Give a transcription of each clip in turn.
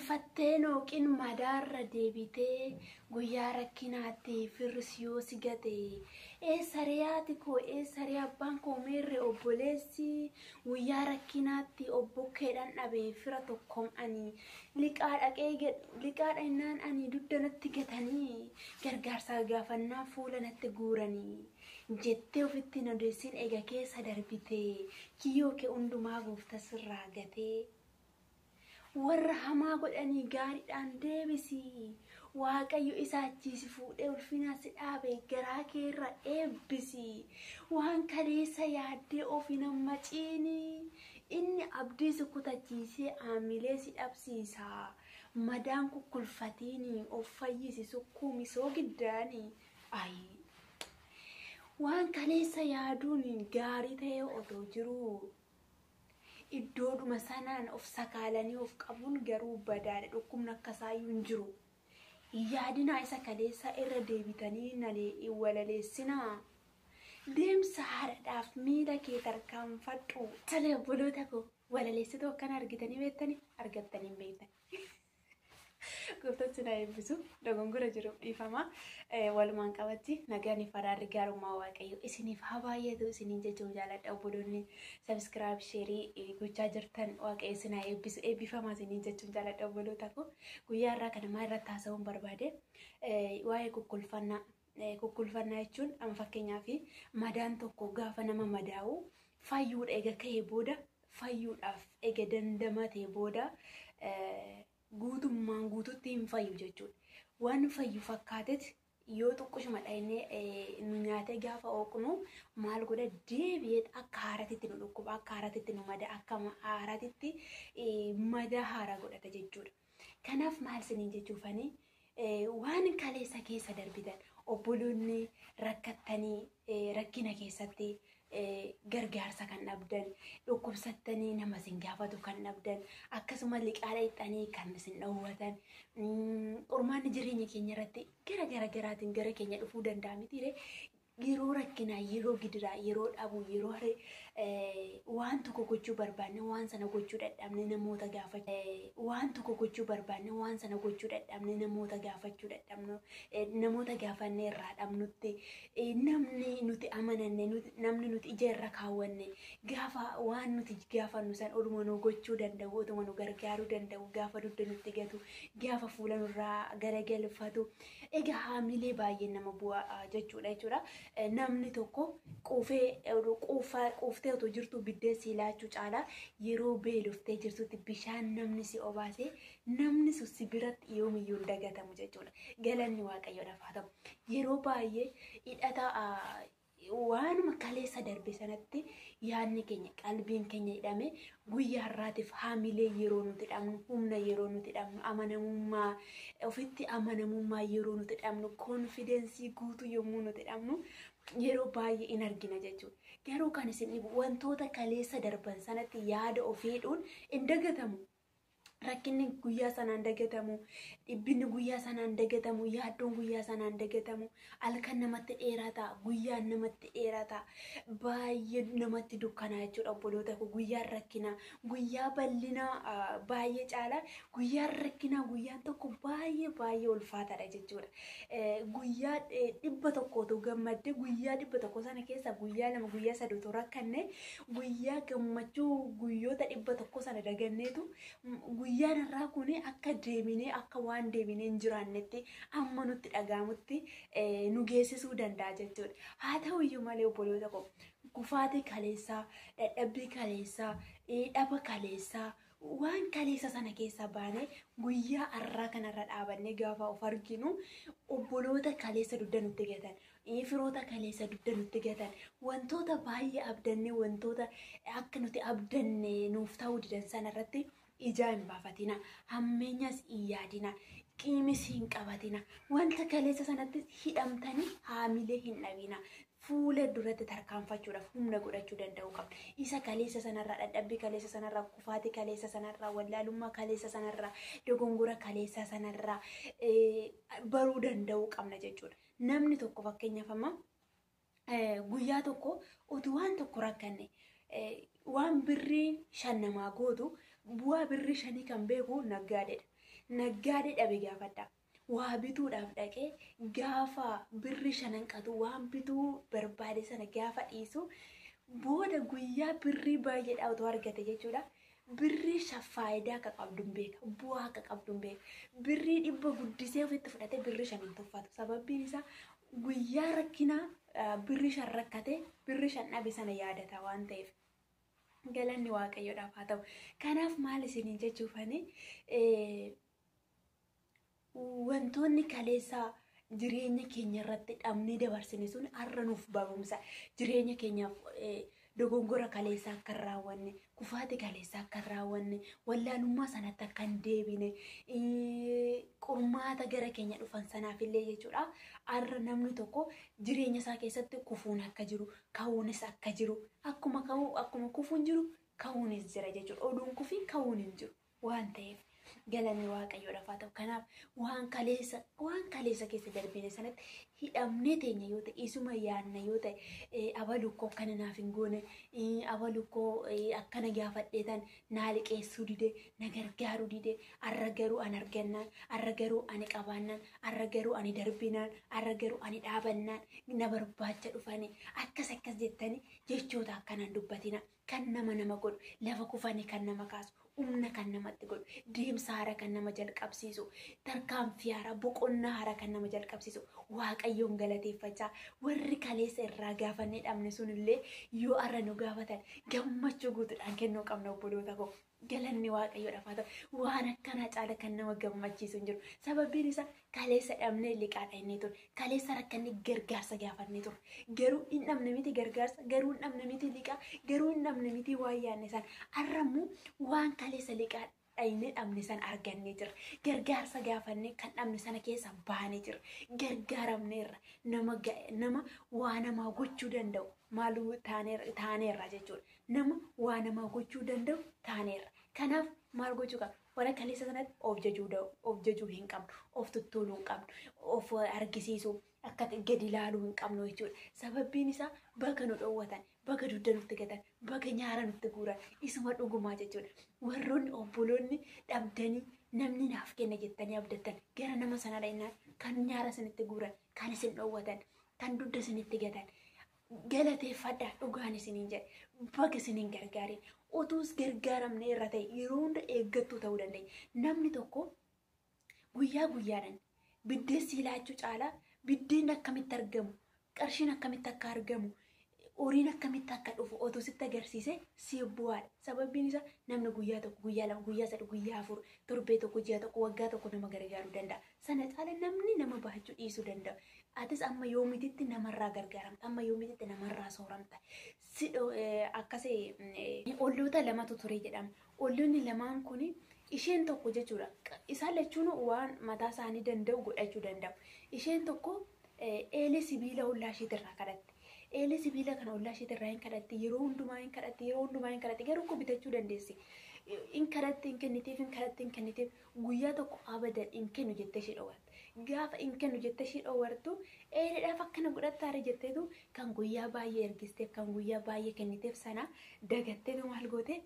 rifattee nooqin madaarra deebitee guyyaa rakkinaatti firsiyoo sigate sariyaati koo sariyaa abbaan koo meerre obboleessi guyyaa rakkinaatti obbokkeedhaan dhabee fira tokkoon ani liqaadha innaan ani duddanatti gatanii gargaarsaa gaafannaa fuula natti guuranii jettee ofitti nodeessin eega keessa darbitee kiyyoo kee hundumaa gooftaa sirraa gatee warra hamaa godhanii gaariidhaan deebisi waaqayyo isa achiisi fuudhee ulfina si dhaabe garaa keerra eebbisi waan kaleessa yaaddee ofii nama ciini inni abdii si kutachiisee aamilee si dhabsiisa madaan kukkulfatiini of fayyisi sukkuumi soo giddaani waan kaleessa yaaduun gaarii ta'ee otoo jiruu iddoodhuma sanaan of sakaalanii of qabuun garuu badaadha dhukkubni akkasaayyuu hin jiru yaadinaa isa kaleessa irra deebitanii nalee walaleessinaa deemsa haadhaaf miila kee tarkaanfadhu talee obboloota koo walaleessituu akkana argitanii beektanii argattanii beektan gooftaan eebbisu dogongora jiru dhiifama walumaan qabatti nagaan faraarri gaarummaa waaqayyo isiniif haa baay'atu isiniin jechuun jaaladha obboloonni subscribe share gochaa jirtan waaqayyo isin haa eebbisu eebbifama isiniin jechuun jaaladha obboloota koo guyyaa irraa kana maal irratti haasa'uun barbaade waa'ee kukkulfannaa jechuun amma fakkeenyaaf madaan tokko gaafa nama madaa'u fayyuudha eega ka'ee booda fayyuudhaaf eega dandamatee booda guutummaan guututti hin fayyu jechuudha. Waan fayyu fakkaatetti yoo xiqqoshuma dhaynee nu nyaatee gaafa ooqnu maal godha deebi'ee akka haaratitti nu dhukkuba akka haaratitti nu mada akka haaratitti mada haara godhata jechuudha. Kanaaf maal isiniin jechuufani waan kaleessa keessa darbitan obboloonni rakkattanii rakkina keessatti gargaarsa kan dhabdan dhukkubsattanii nama sin gaafatu kan dhabdan akkasuma liqaadha ixanii kan sin dhowwatan qormaanni jireenya keenya irratti gara garaatiin gara keenya dhufuu danda'a miti yeroo rakkinaa yeroo gidiraa yeroo dhabu yeroo waan tokko gochuu barbaanne waan sana gochuu dadhabne namoota gaafachuu waan tokko gochuu barbaanne waan sana gochuu dadhabne namoota gaafachuu dadhabnu namoota gaafanne irraa dhabnutti namni nuti amananne namni nuti ija irra kaawwanne gaafa waan nuti gaafannu san oluma nu gochuu danda'u otuma nu gargaaruu danda'u gaafa dudda nutti gatu gaafa fuula nurraa garagalfatu egaa haamilee baay'ee nama bu'aa jechuudha namni tokko quuftee otoo jirtu biddeen si laachuu caala yeroo beeloftee jirtutti bishaan namni si obaase namni si biratti yoomiyyuu hin dagatamu jechuudha. Galanni waaqayyoodhaaf haa ta'u yeroo baay'ee hidhata waanuma kaleessa darbe sanatti yaadni keenya qalbiin keenya hidhame guyyaa har'aatiif haamilee yeroo nuti dhabnu humna yeroo nuti dhabnu amanamummaa ofitti amanamummaa yeroo nuti dhabnu konfidensii guutuu yommuu nuti dhabnu yeroo baay'ee in argina jechuudha. Garuu kan isin dhibu wantoota kaleessa darban sanatti yaada ofiidhuun hin dagatamu. Rakkinni guyyaa sanaan dagatamu, dhibbinni guyyaa sanaan dagatamu, yaaddoon guyyaa sanaan dagatamu, halkan namatti dheerata, guyyaan namatti dheerata, baay'ee namatti dukkanaa jechuudha obboloota koo guyyaan rakkina, guyyaa bal'ina baay'ee caala, guyyaan rakkina guyyaan tokko baay'ee ulfaataadha jechuudha. Guyyaa 100 gammadde guyyaa 100 sana keessa guyyaa 2 guyyaa 3 rakkanne guyyaa gammachuu guyyoota 100 sana daganneetu guyyaan irraa kun akka deebinee akka waan deebinee hin jiraannetti amma nutti dhagaamutti nu geessisuu danda'a jechuudha. Haa ta'u iyyuu malee obboloota koo kufaatii kaleessaa, dadhabbii kaleessaa, dhaba kaleessaa waan kaleessa sana keessa baanee guyyaa har'aa kanarra dhaabannee gaafa of arginu obboloota kaleessa dudda nutti gatan firoota kaleessa dudda nutti gatan wantoota baay'ee abdannee wantoota akka nuti abdanne nuuf ta'uu didan sanarratti ijaa hin baafatina hammeenyas hin yaadina qiimis hin qabatina wanta kaleessa sanatti hidhamtanii haamilee hin dhabina fuula duratti tarkaanfachuudhaaf humna godhachuu danda'u qabna. Isa kaleessa sanarraa dadhabbii kaleessa sanarraa kufaatii kaleessa sanarraa wallaalummaa kaleessa sanarraa dogongora kaleessa sanarraa baruu danda'u qabna jechuudha. Namni tokko fakkeenyaaf amma guyyaa tokko utuu waan tokko rakkanne waan birrii 5 namaa gootu bu'aa birrii 5 kan beeku naggaadedha. naggaadee dhabe gaafadha. Waa bituudhaaf dhaqee gaafa birri shanan qatu waan bituu barbaade sana gaafa dhiisu booda guyyaa birrii baay'eedhaa otoo argate jechuudha. Birrii faayidaa akka qabdu hin beeka, bu'aa akka qabdu hin beeka. Birrii 100 guddisee ofitti fudhatee birrii 5 tuffatu. Sababbiin isaa guyyaa rakkinaa birrii 5 rakkate birrii 5 dhabe sana yaadata waan ta'eef. Galanni waaqayyoodhaaf haa ta'u. Kanaaf maal isiniin jechuufani wantoonni kaleessaa jireenya keenya irratti dhabnee dabarsine sun har'a nuuf barumsa. Jireenya keenyaaf dogongora kaleessaa akka hin raawwanne, kufaati kaleessaa akka hin raawwanne, wallaalummaa sanatti akka hin deebine, qormaata gara keenya dhufan sanaafillee jechuudha. Har'a namni tokko jireenya isaa keessatti kufuun akka jiru, ka'uunis akka jiru, akkuma kufuun jiru, ka'uunis jira jechuudha. Oduun kufii ka'uun hin jiru waan ta'eef. Galanni waaqayyoodhaaf haa ta'u. Kanaaf waan kaleessa keessa darbine sanatti hidhamnee teenya yoo ta'e, isuma yaadna yoo ta'e, abalukkoo akkana naaf hin goone, abalukkoo akkana gaafadheetan naa liqeessuu dide, na gargaaruu dide, har'a garuu ani argannaan, har'a garuu ani qabaannaan, har'a garuu ani darbinaan, har'a garuu ani dhaabannaan, na barbaacha dhufanii akkas jettanii jechoota akkanaan dubbatina. Kan nama godhu, lafa kufanii kan nama kaasu, humna kan namatti godhu, deemsa haaraa kan nama jalqabsiisu, tarkaanfii haaraa, boqonnaa haaraa kan nama jalqabsiisu, waaqayyoon galateeffachaa warri kaleessa irraa gaafannee dhabne sunillee yoo har'a nu gaafatan gammachuu guutuudhaan kennuu qabna obboloota koo. Galanni waaqayyoodhaaf haa ta'u. Waan akkanaa caala kan nama gammachiisu hin jiru. Sababbiin isaa kaleessa dhabnee liqaadha inni ture. Kaleessa rakkannee gargaarsa gaafannee ture. Garuu hin dhabne miti gargaarsa, garuu hin dhabne miti liqaa, garuu hin dhabne miti waan yaadne san. Har'a immoo waan kaleessa liqaadha inni dhabne san argannee jira. Gargaarsa gaafannee kan dhabne sana keessa baanee jira. Gargaaramneerra nama waa namaa gochuu danda'u maaluu taaneerra jechuudha. Nama waa namaa gochuu danda'u taaneerra. Kanaaf maal gochuu qabna? Warra kaleessa sanatti of jajuu hin qabnu, of tuttuluu hin qabnu, of argisiisuu akka gadi ilaaluu hin qabnu jechuudha. Sababbiin isaa bakka nu dhoowwatan, bakka dugda nutti gatan, bakka nyaara nutti guuran isuma dhugumaa jechuudha. Warroonni obboloonni dhabdanii namni naaf kenna jettanii abdattan gara nama sana dhaqnaan kan nyaara isinitti guuran, kan isin dhoowwatan, kan dugda isinitti gatan. Galateeffadhaa dhugaan isiniin jedhe bakka isiniin gargaarin utuus gargaaramne irra ta'e yeroo hunda eeggattuu ta'uu dandeenya. Namni tokko guyyaa guyyaadhaan biddeessi ilaachuu caalaa biddeen akkamitti argamu, qarshiin akkamitti akka argamu, horiin akkamitti akka dhufu otoo sitti agarsiise si bu'aadha. Sababbiin isaa namni guyyaa tokko, guyyaa lama, guyyaa sadii, guyyaa afur, torbee tokko, ji'a tokko, waggaa tokko nama gargaaruu danda'a. Sana caala namni nama baachuu dhiisuu danda'a. Atis amma yoomititti namarraa gargaaramta, amma yoomititti namarraa sooramta. Akkasii olloota lamatu ture jedhama. Olloonni lamaan kun isheen tokko jechuudha. Isaan lachuun waan mataa isaanii danda'u godhachuu danda'u. Isheen tokko eelee sibiila ollaa isheetirraa kadhatte. Eelee sibiila kana ollaa isheetirraa hin kadhatte. Yeroo hundumaa hin kadhatte. Garuu bitachuu dandeessi. In kadhatte hin kenniteef guyyaa tokko abadan hin kennu jettee ishee dhoowwatte. Gaafa hin kennu jettee ishee dhoowwartu eeleedhaaf akkana godhattaare jetteetu kan guyyaa baay'ee ergisteef kan guyyaa baay'ee kenniteef sana dagatteetu maal goote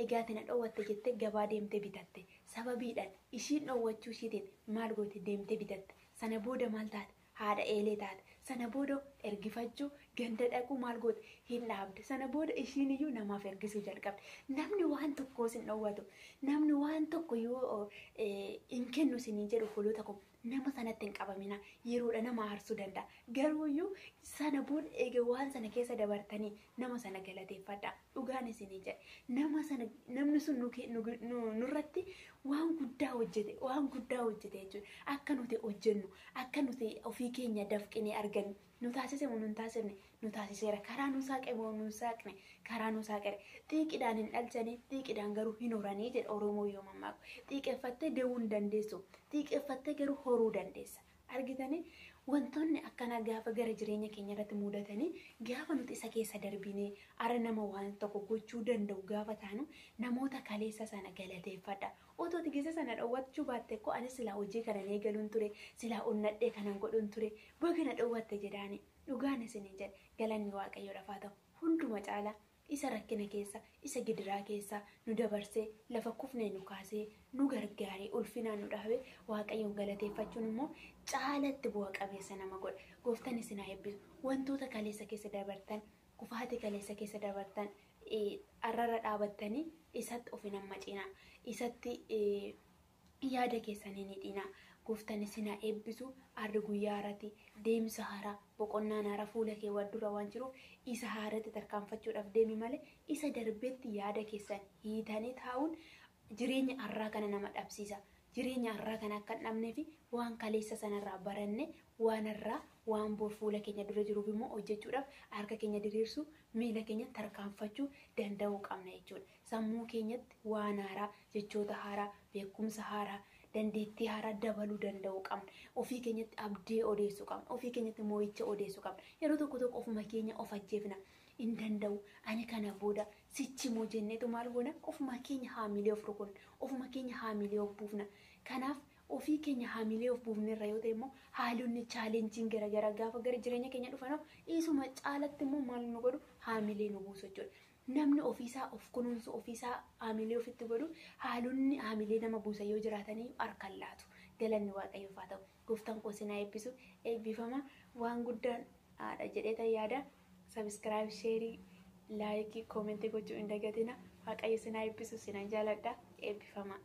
egaati na dhoowwatte jettee gabaa deemtee bitatte. Sababiidhaan ishiin dhoowwachuu ishiitiin maal goote deemtee bitatte. Sana booda maal taate? Haadha eelee taate. Sana booda ergifachuu ganda dhaquu maal goote hin dhaabde. Sana booda ishiin iyyuu namaaf ergisuu jalqabde. Namni waan tokko sin dhoowwatu, namni waan tokko yoo hin kennu isinii jedhu obboloota koo nama sanatti hin qabamina. Yeroodha nama aarsuu danda'a. Garuu iyyuu sana booda eega waan sana keessa dabartanii nama sana galateeffadha. Dhugaan isinii jedhe namni sun nurratti waan guddaa hojjete jechuudha. Akka nuti hojjennu, akka nuti ofii keenya dafqinee argannu. Nu taasise moo nu taasifne? Nu taasiseera. Karaa nu saaqe moo nu saaqne? Karaa nu saaqe. Xiiqidhaan hin dhalchanii, xiiqidhaan garuu hin horanii jedha Oromoo yoo mammaaku. Xiiqeffattee deemuu hin dandeessu. Xiiqeffattee garuu horuu dandeessa. Argitanii wantoonni akkana gaafa gara jireenya keenya irratti mudatanii gaafa nuti isa keessa darbinee ara nama waan tokko gochuu danda'u gaafa taanu namoota kaleessa sana galateeffadha. Otoo tigisa sana dhoowwachuu baatte ko anis silaa hojii kana eegaluun ture, silaa onnadhee kanan godhuun ture, baga na dhoowwatte jedhaani dhugaan isinii jedhe galanni waaqayyoodhaaf haa ta'u. Hunduma caalaa isa rakkina keessa isa gidiraa keessa nu dabarsee lafa kufnee nu kaasee nu gargaaree ulfinaan nu dhaabe waaqayyoon galateeffachuun immoo caalatti bu'a qabeessa nama godha. Gooftaan isin haa eebbisu. Wantoota kaleessa keessa dabartan kufaati kaleessa keessa dabartan arrara dhaabattanii isatti of hin hammacinaa, isatti yaada keessanii ni dhiinaa. Gooftaan isin haa eebbisu. Arri guyyaa haaraati, deemsa haaraa, boqonnaan haaraa fuula kee dura waan jiruuf isa haaraatti tarkaanfachuudhaaf deemi malee isa darbeetti yaada keessan hiitanii taa'uun jireenya har'aa kana nama dhabsiisa. Jireenya har'aa kana akka hin dhabneef waan kaleessa sanarraa baranne waan har'aa waan bor fuula keenya dura jiruuf immoo hojjechuudhaaf harka keenya diriirsu miila keenya tarkaanfachuu danda'uu qabna jechuudha. Sammuu keenyatti waan haaraa, jechoota haaraa, beekumsa haaraa, dandeettii haaraa dabaluu danda'uu qabna. Ofii keenyatti abdii odeessuu qabna. Ofii keenyatti moo'icha odeessuu qabna. Yeroo tokko tokko ofuma keenya of ajjeefna. Hin danda'u. Ani kana booda sichi moo jenneetu maal goona? Ofuma keenya haamilee of rukunna. Ofuma keenya haamilee of buufna. Kanaaf ofii keenya haamilee of buufnerra yoo ta'e immoo haalonni chaalenjiin garaagaraa gaafa gara jireenya keenya dhufan isuma caalatti immoo maal nu godhu? Haamilee nu buusu jechuudha. Namni ofiisaa of kunuunsu ofiisaa haamilee ofitti godhu haalonni haamilee nama buusan yoo jiraatanii harkaan laatu. Galanni waaqayyoof haa ta'u. Gooftaan koo isin haa eebbisu. Eebbifama waan guddaan haadha jedhee yaada. Subscribe, share, like, comment gochuu hin dagatina. Waaqayyo isin haa eebbisu. Isin jaalladha. Eebbifama.